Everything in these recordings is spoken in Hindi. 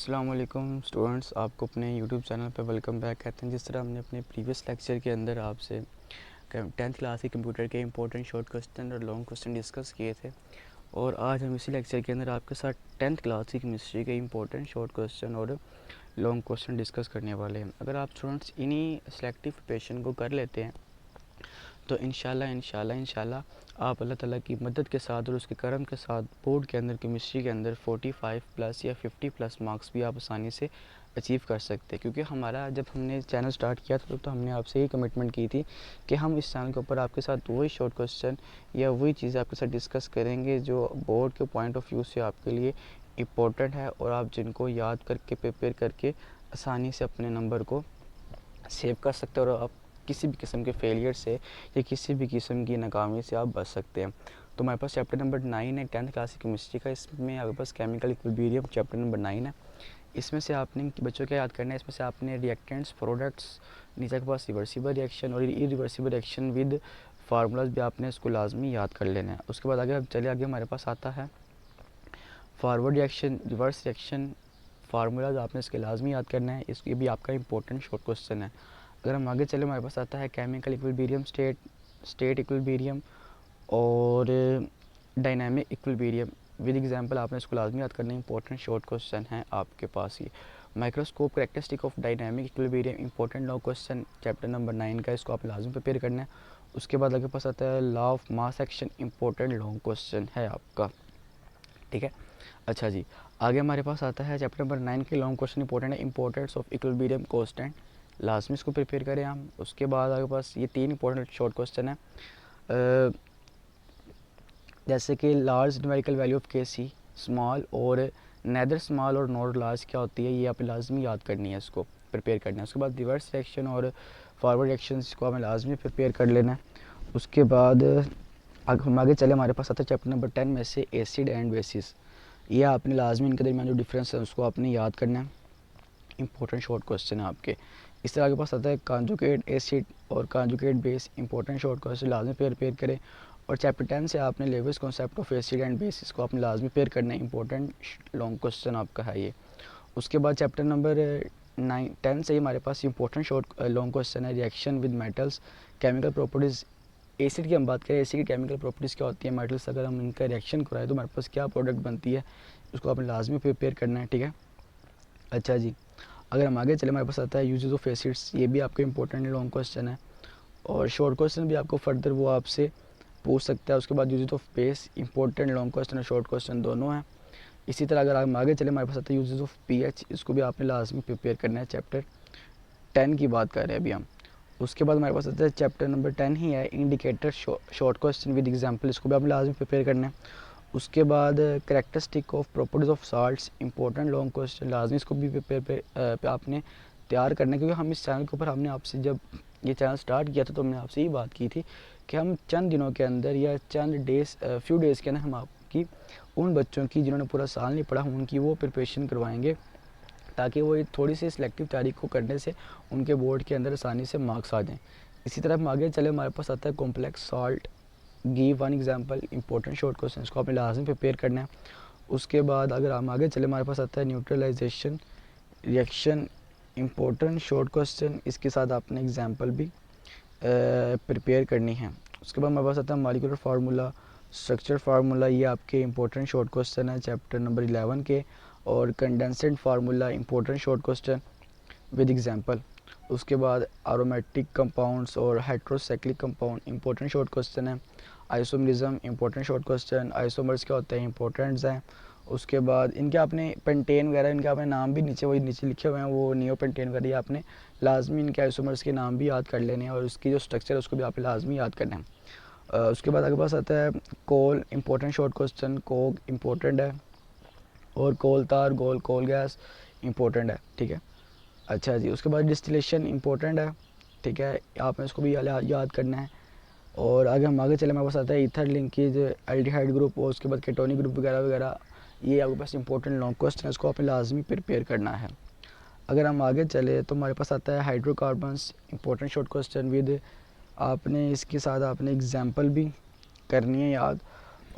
अस्सलाम वालेकुम स्टूडेंट्स, आपको अपने यूट्यूब चैनल पे वेलकम बैक कहते हैं। जिस तरह हमने अपने प्रीवियस लेक्चर के अंदर आपसे 10th क्लास के कंप्यूटर के इंपॉर्टेंट शॉर्ट क्वेश्चन और लॉन्ग क्वेश्चन डिस्कस किए थे, और आज हम इसी लेक्चर के अंदर आपके साथ 10th क्लास की केमिस्ट्री के इंपॉर्टेंट शॉर्ट क्वेश्चन और लॉन्ग क्वेश्चन डिस्कस करने वाले हैं। अगर आप स्टूडेंट्स इन्हीं सेलेक्टिव प्रिपरेशन को कर लेते हैं तो इंशाल्लाह आप अल्लाह ताला की मदद के साथ और उसके करम के साथ बोर्ड के अंदर केमिस्ट्री के अंदर 45 प्लस या 50 प्लस मार्क्स भी आप आसानी से अचीव कर सकते हैं। क्योंकि हमारा जब हमने चैनल स्टार्ट किया था तो हमने आपसे ही कमिटमेंट की थी कि हम इस चैनल के ऊपर आपके साथ वही शॉर्ट क्वेश्चन या वही चीज़ें आपके साथ डिस्कस करेंगे जो बोर्ड के पॉइंट ऑफ व्यू से आपके लिए इम्पोर्टेंट है और आप जिनको याद करके प्रिपेयर करके आसानी से अपने नंबर को सेव कर सकते हैं और आप किसी भी किस्म के फेलियर से या किसी भी किस्म की नाकामी से आप बच सकते हैं। तो हमारे पास चैप्टर नंबर 9 है 10th क्लास की केमिस्ट्री का। इसमें आपके पास केमिकल इक्विलिब्रियम चैप्टर नंबर 9 है। इसमें से आपने बच्चों क्या याद करना है, इसमें से आपने रिएक्टेंट्स, प्रोडक्ट्स, नीचे के पास रिवर्सिबल रिएक्शन और इरिवर्सिबल रिएक्शन विद फार्मूलाज भी आपने इसको लाजमी याद कर लेना है। उसके बाद आगे चलिए आगे हमारे पास आता है forward reaction, reverse reaction, formulas आपने इसके लाजमी याद करना है। इसके भी आपका इंपॉर्टेंट शॉर्ट क्वेश्चन है। अगर हम आगे चले हमारे पास आता है केमिकल इक्विलिब्रियम, स्टेट इक्विलिब्रियम और डायनामिक इक्विलिब्रियम विद एग्जांपल आपने इसको लाजमी याद करना है। इंपॉर्टेंट शॉर्ट क्वेश्चन है आपके पास ये। Microscope characteristic of dynamic equilibrium important long question chapter number 9 का, इसको आप लाजमी प्रिपेयर करना है। उसके बाद आगे पास आता है law of mass action, important long question है आपका, ठीक है। अच्छा जी, आगे हमारे पास आता है चैप्टर नंबर 9 के लॉन्ग क्वेश्चन इंपॉर्टेंट है। इंपॉर्टेंस ऑफ इक्विलिब्रियम कांस्टेंट, लाजमी इसको प्रिपेयर करें हम। उसके बाद आगे पास ये 3 इंपॉर्टेंट शॉर्ट क्वेश्चन है, जैसे कि लार्ज न्यूमेरिकल वैल्यू ऑफ के सी, स्मॉल और नेदर स्मॉल और नॉट लार्ज क्या होती है, ये आप लाजमी याद करनी है, इसको प्रिपेयर करना है। उसके बाद रिवर्स रिएक्शन और फॉरवर्ड रिएक्शन को हमें लाजमी प्रिपेयर कर लेना है। उसके बाद हम आगे चले हमारे पास आता है चैप्टर नंबर 10 में से एसिड एंड बेसिस। ये आपने लाजमी इनके दरमियान जो डिफरेंस है उसको आपने याद करना है। इंपॉर्टेंट शॉर्ट क्वेश्चन है आपके। इस तरह के पास आता है कॉन्जुगेट एसिड और conjugate base, important short question लाजमी प्रिपेयर करें। और चैप्टर 10 से आपने Lewis concept of acid and bases को आपने लाजमी प्रिपेयर करना है। इंपॉर्टेंट लॉन्ग क्वेश्चन आपका है ये। उसके बाद चैप्टर नंबर 10 से ही हमारे पास इंपॉर्टेंट शॉर्ट लॉन्ग क्वेश्चन है reaction with metals, chemical properties. Acid की हम बात करें, एसिड की केमिकल प्रॉपर्टीज़ क्या होती है, मेटल्स अगर हम इनका रिएक्शन कराएं तो हमारे पास क्या प्रोडक्ट बनती है, उसको आपने लाजमी प्रिपेयर करना है, ठीक है। अच्छा जी, अगर हम आगे चले हमारे पास आता है यूजेस ऑफ एसिड्स, ये भी आपका इंपॉर्टेंट लॉन्ग क्वेश्चन है। और शॉर्ट क्वेश्चन भी आपको फर्दर वो आपसे पूछ सकता है। उसके बाद uses of base, important long question और शॉर्ट क्वेश्चन दोनों हैं। इसी तरह अगर हम आगे चले हमारे पास आता है यूजेस ऑफ पीएच, इसको भी आपने लाजमी प्रिपेयर करना है। चैप्टर 10 की बात कर रहे हैं अभी हम। उसके बाद हमारे पास आता है चैप्टर नंबर 10 ही है indicator short question with example, इसको भी आपने लाजमी प्रिपेयर करना है। उसके बाद characteristic of properties of salts, important long question लाजमी इसको भी प्रिपेयर पे आपने तैयार करना है। क्योंकि हम इस चैनल के ऊपर हमने आपसे जब ये चैनल स्टार्ट किया था तो हमने आपसे ही बात की थी कि हम चंद दिनों के अंदर या चंद डेज़ फ्यू डेज़ के अंदर हम आपकी उन बच्चों की जिन्होंने पूरा साल नहीं पढ़ा हम उनकी वो प्रिपरेशन करवाएंगे, ताकि वो थोड़ी सी सिलेक्टिव तारीख को करने से उनके बोर्ड के अंदर आसानी से मार्क्स आ जाएँ। इसी तरह हम आगे चले हमारे पास आता है complex salt, give one example, important short question, इसको आपने लाजमी प्रिपेयर करना है। उसके बाद अगर हम आगे चले हमारे पास आता है neutralization reaction, important short question, इसके साथ आपने एग्जांपल भी प्रिपेयर करनी है। उसके बाद हमारे पास आता है मॉलिक्यूलर फार्मूला, स्ट्रक्चर फार्मूला, ये आपके इंपॉर्टेंट शॉर्ट क्वेश्चन है चैप्टर नंबर 11 के। और condensed formula, important short question with example. उसके बाद एरोमेटिक कंपाउंड्स और heterocyclic compound, important short question है। Isomerism, important short question, isomers क्या होते हैं, इंपॉर्टेंट्स हैं। उसके बाद इनके आपने पेंटेन वगैरह, इनके आपने नाम भी नीचे वही नीचे लिखे हुए हैं, वो नियो पेंटेन वगैरह, ये आपने लाजमी इनके आइसोमर्स के नाम भी याद कर लेने हैं और उसकी जो स्ट्रक्चर है उसको भी आपने लाजमी याद करना है। उसके बाद आपके पास आता है coal, important short question, coke important है। और कोल तार, गोल कोल गैस इंपॉर्टेंट है, ठीक है। अच्छा जी, उसके बाद डिस्टिलेशन इंपॉर्टेंट है, ठीक है, आपने इसको भी याद करना है। और आगे हम आगे चले हमारे पास आता है ईथर लिंकेज, एल्डिहाइड ग्रुप और उसके बाद केटोनिक ग्रुप वगैरह वगैरह, ये आपके पास इंपॉर्टेंट लॉन्ग क्वेश्चन है, इसको आपने लाजमी प्रिपेयर करना है। अगर हम आगे चले तो हमारे पास आता है hydrocarbons, important short question with, आपने इसके साथ आपने एग्जाम्पल भी करनी है याद।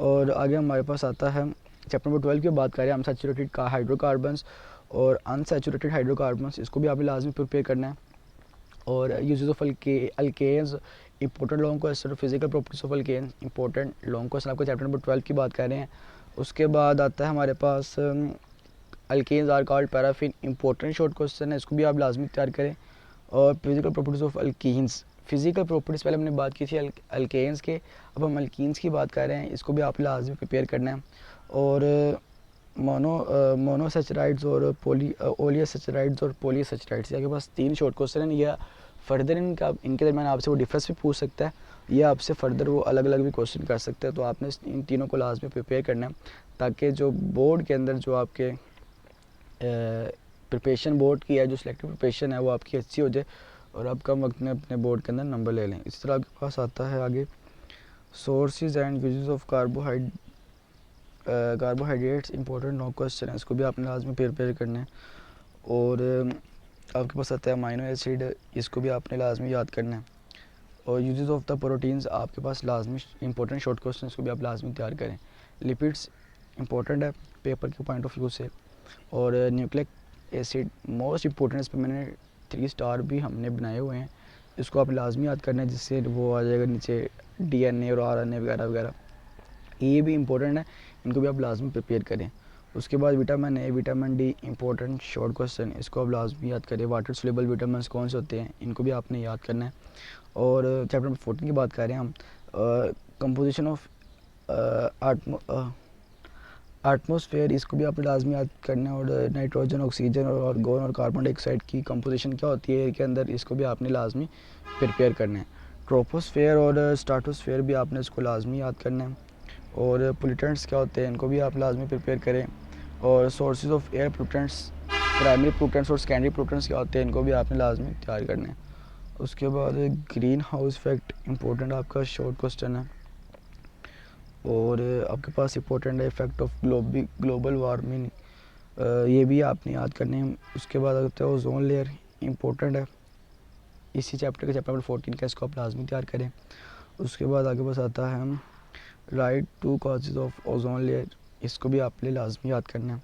और आगे हमारे पास आता है चैप्टर नंबर 12 की बात करें हम, सैचुरेटेड का हाइड्रोकार्बन्स और अनसैचुरेटेड हाइड्रोकार्बन्स, इसको भी आपने लाजमी प्रिपेयर करना है। और uses of alkenes, important long question, physical properties of alkane, important long question, आपको चैप्टर नंबर 12 की बात कर रहे हैं। उसके बाद आता है हमारे पास alkanes are called paraffin, important short question है, इसको भी आप लाजमी तैयार करें। और physical properties of alkenes, physical properties पहले हमने बात की थी अल्केन्स के, अब हम अल्कीन्स की बात कर रहे हैं, इसको भी आप लाजमी प्रिपेयर करना है। और मोनोसेचराइड्स और ओलियोसेचराइड्स और पॉलीसेचराइड्स, आपके पास 3 शॉर्ट क्वेश्चन हैं। या फर्दर इनके दरमियान आपसे वो डिफरेंस भी पूछ सकता है, या आपसे फर्दर वो अलग अलग भी क्वेश्चन कर सकते हैं। तो आपने इन तीनों को लाजमी प्रिपेयर करना है, ताकि जो बोर्ड के अंदर जो आपके प्रिपरेशन बोर्ड की है, जो सिलेक्टिव प्रिपरेशन है, वो आपकी अच्छी हो जाए और आप कम वक्त में अपने बोर्ड के अंदर नंबर ले लें। इस तरह आपके पास आता है आगे sources and uses of carbohydrates, important long question है, इसको भी आपने लाजमी प्रिपेयर करना है। और आपके पास आता है अमीनो एसिड, इसको भी आपने लाजमी याद करना है। और यूजेस ऑफ द प्रोटीन्स, आपके पास लाजमी इंपॉर्टेंट शॉर्ट क्वेश्चन, इसको भी आप लाजमी तैयार करें। लिपिड्स इंपॉर्टेंट है पेपर के पॉइंट ऑफ व्यू से। और न्यूक्लिक एसिड मोस्ट इंपॉर्टेंट, इस पर मैंने 3 स्टार भी हमने बनाए हुए हैं, इसको आप लाजमी याद करना है, जिससे वो आ जाएगा नीचे DNA और RNA वगैरह वगैरह, ये भी इंपॉर्टेंट है, इनको भी आप लाजमी प्रिपेयर करें। उसके बाद vitamin A, vitamin D, important short question, इसको आप लाजमी याद करें। वाटर सोल्यूबल विटामिन कौन से होते हैं, इनको भी आपने याद करना है। और चैप्टर नंबर 14 की बात कर रहे हैं हम, कंपोजिशन ऑफ एटमॉस्फेयर, इसको भी आपने लाजमी याद करना है। और नाइट्रोजन, ऑक्सीजन और आर्गन और कार्बन डाइऑक्साइड की कंपोजिशन क्या होती है एयर के अंदर, इसको भी आपने लाजमी प्रिपेयर करना है। ट्रोपोस्फेयर और स्ट्राटोस्फेयर भी आपने इसको लाजमी याद करना है। और पोल्यूटेंट्स क्या होते हैं, इनको भी आप लाजमी प्रिपेयर करें। और sources of air pollutants, primary pollutants और सेकेंडरी पोल्यूटेंट्स क्या होते हैं, इनको भी आपने लाजमी तैयार करना है। उसके बाद ग्रीन हाउस इफेक्ट, इंपॉर्टेंट आपका शॉर्ट क्वेश्चन है। और आपके पास इंपॉर्टेंट है इफेक्ट ऑफ ग्लोबल वार्मिंग, ये भी आपने याद करने हैं। उसके बाद आता है ओजोन लेयर, इंपॉर्टेंट है, इसी चैप्टर नंबर 14 का, इसको आप लाजमी तैयार करें। उसके बाद आगे बस आता है हम write two causes of ozone layer, इसको भी आपने लाजमी याद करना है।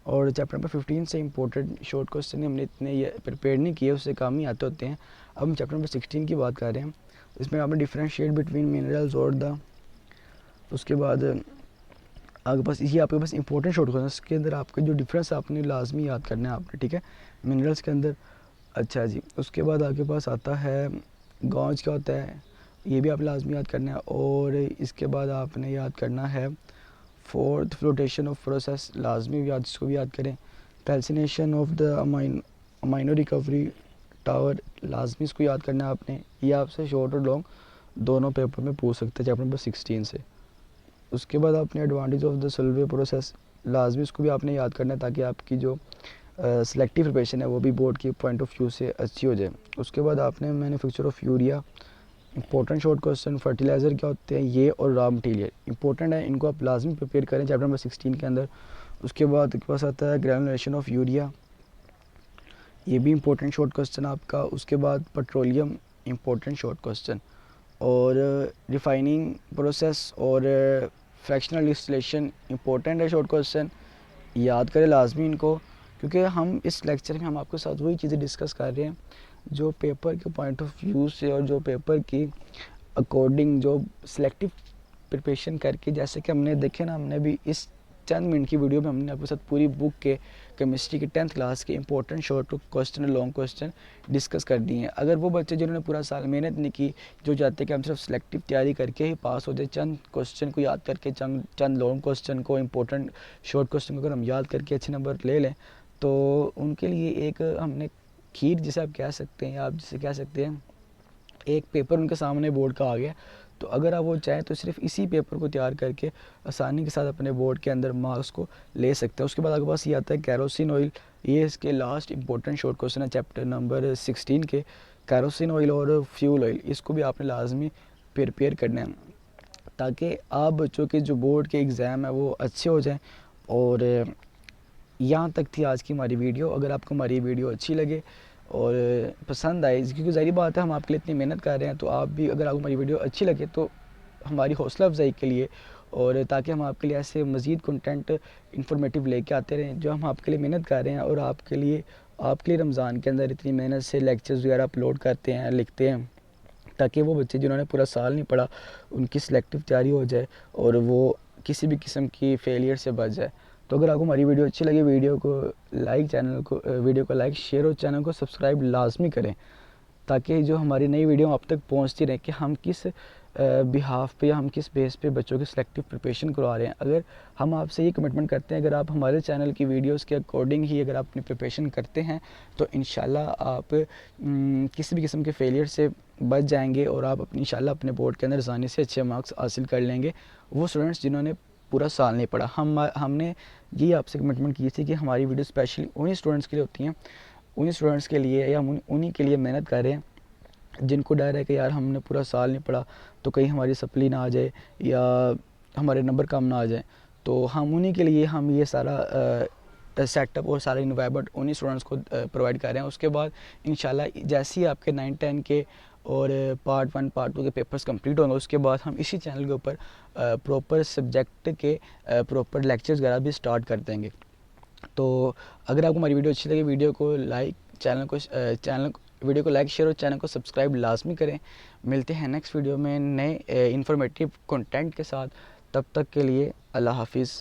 और चैप्टर नंबर 15 से इंपॉर्टेंट शॉर्ट क्वेश्चन हमने इतने ये प्रिपेयर नहीं किए, उससे काम ही आते होते हैं। अब हम चैप्टर नंबर 16 की बात कर रहे हैं, इसमें आपने डिफरेंशिएट बिटवीन मिनरल्स और द, उसके बाद आगे बस ये आपके पास इंपॉर्टेंट शॉर्ट क्वेश्चन, इसके अंदर आपके जो डिफरेंस आपने लाजमी याद करना है आपने, ठीक है, मिनरल्स के अंदर। अच्छा जी, उसके बाद आगे पास आता है गॉज क्या होता है, ये भी आप लाजमी याद करना है। और इसके बाद आपने याद करना है फोर्थ फ्लोटेशन ऑफ प्रोसेस, लाजमी याद, इसको भी याद करें। Calcination of the amino recovery tower, लाजमी इसको याद करना है आपने, ये आपसे शॉर्ट और लॉन्ग दोनों पेपर में पूछ सकते हैं चैप्टर नंबर 16 से। उसके बाद आपने एडवांटेज ऑफ द सल्वे प्रोसेस, लाजमी इसको भी आपने याद करना है, ताकि आपकी जो सिलेक्टिव प्रिपरेशन है वो भी बोर्ड की पॉइंट ऑफ व्यू से अच्छी हो जाए। उसके बाद आपने manufacture of urea, important short question, fertiliser क्या होते हैं ये, और रॉ मटीरियल इंपॉर्टेंट है, इनको आप लाजमी प्रिपेयर करें चैप्टर नंबर 16 के अंदर। उसके बाद के पास आता है ग्रेनुलेशन ऑफ यूरिया, ये भी इंपॉर्टेंट शॉर्ट क्वेश्चन आपका। उसके बाद पेट्रोलियम, इंपॉर्टेंट शॉर्ट क्वेश्चन। और रिफाइनिंग प्रोसेस और फ्रैक्शनल डिस्टिलेशन, इंपॉर्टेंट है शॉर्ट क्वेश्चन, याद करें लाजमी इनको, क्योंकि हम इस लेक्चर में हम आपके साथ वही चीज़ें डिस्कस कर रहे हैं जो पेपर के पॉइंट ऑफ व्यू से और जो पेपर की अकॉर्डिंग जो सिलेक्टिव प्रिपरेशन करके, जैसे कि हमने देखे ना, हमने भी इस चंद मिनट की वीडियो में हमने आपके साथ पूरी बुक के केमिस्ट्री के 10th क्लास के इंपॉर्टेंट शॉर्ट क्वेश्चन और लॉन्ग क्वेश्चन डिस्कस कर दिए हैं। अगर वो बच्चे जिन्होंने पूरा साल मेहनत नहीं की, जो चाहते हैं कि हम सिर्फ सिलेक्टिव तैयारी करके ही पास हो जाए, चंद क्वेश्चन को याद करके, चंद लॉन्ग क्वेश्चन को, इंपॉर्टेंट शॉर्ट क्वेश्चन को अगर हम याद करके अच्छे नंबर ले लें, तो उनके लिए एक हमने खीर जिसे आप कह सकते हैं, आप जिसे कह सकते हैं एक पेपर उनके सामने बोर्ड का आ गया, तो अगर आप वो चाहें तो सिर्फ इसी पेपर को तैयार करके आसानी के साथ अपने बोर्ड के अंदर मार्क्स को ले सकते हैं। उसके बाद आपके पास ये आता है कैरोसिन ऑयल, ये इसके लास्ट इंपॉर्टेंट शॉर्ट क्वेश्चन है चैप्टर नंबर 16 के, कैरोसिन ऑयल और फ्यूल ऑयल, इसको भी आपने लाजमी प्रिपेयर करना है, ताकि आप बच्चों के जो बोर्ड के एग्ज़ाम है वो अच्छे हो जाएँ। और यहाँ तक थी आज की हमारी वीडियो। अगर आपको हमारी वीडियो अच्छी लगे और पसंद आए, क्योंकि ज़ाहिर बात है हम आपके लिए इतनी मेहनत कर रहे हैं, तो आप भी अगर आपको हमारी वीडियो अच्छी लगे तो हमारी हौसला अफजाई के लिए और ताकि हम आपके लिए ऐसे मज़ीद कंटेंट इंफॉर्मेटिव लेके आते रहें, जो हम आपके लिए मेहनत कर रहे हैं और आपके लिए रमज़ान के अंदर इतनी मेहनत से लेक्चर्स वगैरह अपलोड करते हैं, लिखते हैं, ताकि वो बच्चे जिन्होंने पूरा साल नहीं पढ़ा उनकी सिलेक्टिव तैयारी हो जाए और वो किसी भी किस्म की फेलियर से बच जाए। तो अगर आपको हमारी वीडियो अच्छी लगे, वीडियो को लाइक शेयर और चैनल को सब्सक्राइब लाजमी करें, ताकि जो हमारी नई वीडियो आप तक पहुंचती रहे कि हम किस बिहाफ पे या हम किस बेस पे बच्चों की सिलेक्टिव प्रिपरेशन करवा रहे हैं। अगर हम आपसे ये कमिटमेंट करते हैं, अगर आप हमारे चैनल की वीडियोस के अकॉर्डिंग ही अगर आप अपनी प्रिपरेशन करते हैं तो इंशाल्लाह आप किसी भी किस्म के फेलियर से बच जाएंगे और आप इंशाल्लाह अपने बोर्ड के अंदर आसानी से अच्छे मार्क्स हासिल कर लेंगे। वो स्टूडेंट्स जिन्होंने पूरा साल नहीं पढ़ा, हमने ये आपसे कमिटमेंट की थी कि हमारी वीडियो स्पेशली उन्हीं स्टूडेंट्स के लिए होती हैं, उन्हीं स्टूडेंट्स के लिए या उन्हीं के लिए मेहनत कर रहे हैं जिनको डर है कि यार हमने पूरा साल नहीं पढ़ा तो कहीं हमारी सप्ली ना आ जाए या हमारे नंबर कम ना आ जाए। तो हम उन्हीं के लिए हम ये सारा सेटअप और सारा इन्वायरमेंट उन्हीं स्टूडेंट्स को प्रोवाइड कर रहे हैं। उसके बाद इंशाल्लाह जैसे ही आपके 9-10 के और पार्ट 1 पार्ट 2 के पेपर्स कंप्लीट होंगे, उसके बाद हम इसी चैनल के ऊपर प्रॉपर सब्जेक्ट के प्रॉपर लेक्चर्स वगैरह भी स्टार्ट कर देंगे। तो अगर आपको हमारी वीडियो अच्छी लगे, वीडियो को लाइक शेयर और चैनल को सब्सक्राइब लाजमी करें। मिलते हैं नेक्स्ट वीडियो में नए इंफॉर्मेटिव कंटेंट के साथ। तब तक के लिए अल्लाह हाफिज़।